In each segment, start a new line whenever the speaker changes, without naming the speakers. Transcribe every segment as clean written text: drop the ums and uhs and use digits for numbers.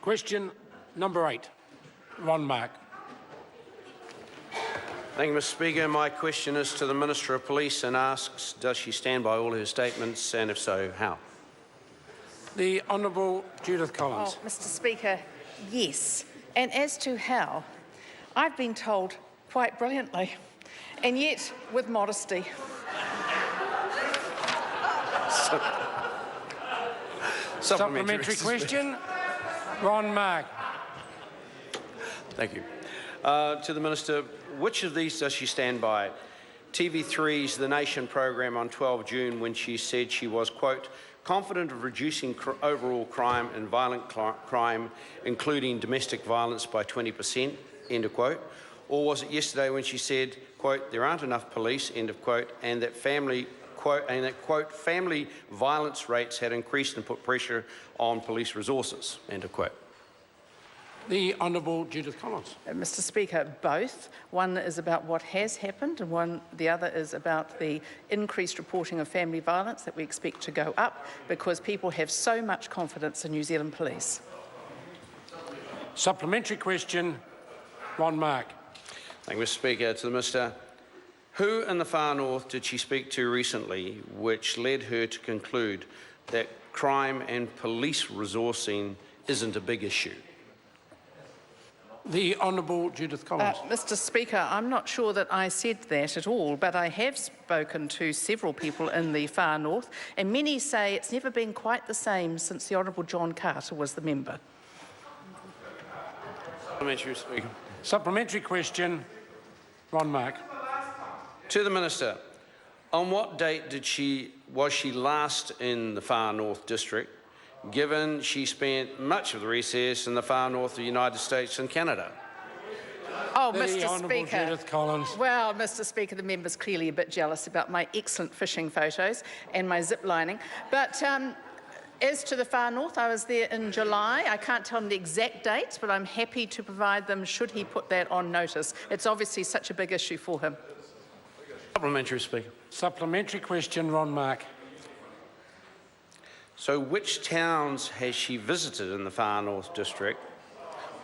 Question number 8. Ron Mark.
Thank you, Mr. Speaker. My question is to the Minister of Police and asks, does she stand by all her statements, and if so, how?
The Honourable Judith Collins.
Oh, Mr. Speaker, yes. And as to how, I've been told quite brilliantly, and yet with modesty.
Supplementary question. Ron Mark.
Thank you. To the Minister, which of these does she stand by? TV3's The Nation programme on 12 June when she said she was, quote, confident of reducing overall crime and violent crime, including domestic violence, by 20%, end of quote? Or was it yesterday when she said, quote, there aren't enough police, end of quote, and that family violence rates had increased and put pressure on police resources, end of quote?
The Honourable Judith Collins.
Mr. Speaker, both. One is about what has happened, and the other is about the increased reporting of family violence that we expect to go up because people have so much confidence in New Zealand Police.
Supplementary question. Ron Mark.
Thank you, Mr. Speaker. To the Minister, who in the far north did she speak to recently which led her to conclude that crime and police resourcing isn't a big issue?
The Honourable Judith Collins.
Mr. Speaker, I'm not sure that I said that at all, but I have spoken to several people in the far north, and many say it's never been quite the same since the Honourable John Carter was the member.
Supplementary, Speaker.
Supplementary question. Ron Mark.
To the Minister, on what date was she last in the far north district, given she spent much of the recess in the far north of the United States and Canada?
Oh,
the
Mr.
Honourable
Speaker.
Judith Collins.
Well, Mr. Speaker, the member's clearly a bit jealous about my excellent fishing photos and my zip lining. But as to the far north, I was there in July. I can't tell him the exact dates, but I'm happy to provide them should he put that on notice. It's obviously such a big issue for him.
Supplementary, Speaker.
Supplementary question. Ron Mark.
So which towns has she visited in the far north district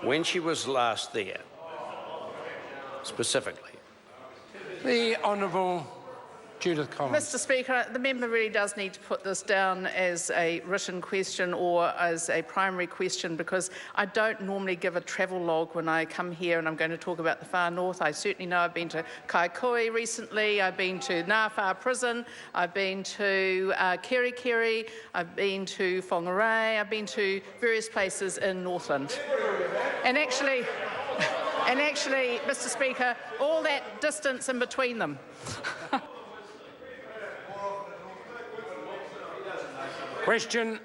when she was last there, specifically?
The Honourable Judith Collins.
Mr. Speaker, the member really does need to put this down as a written question or as a primary question because I don't normally give a travel log when I come here and I'm going to talk about the far north. I certainly know I've been to Kaikoui recently, I've been to Ngāwhā Prison, I've been to Kerikeri, I've been to Whangarei, I've been to various places in Northland. And actually, Mr. Speaker, all that distance in between them.
Question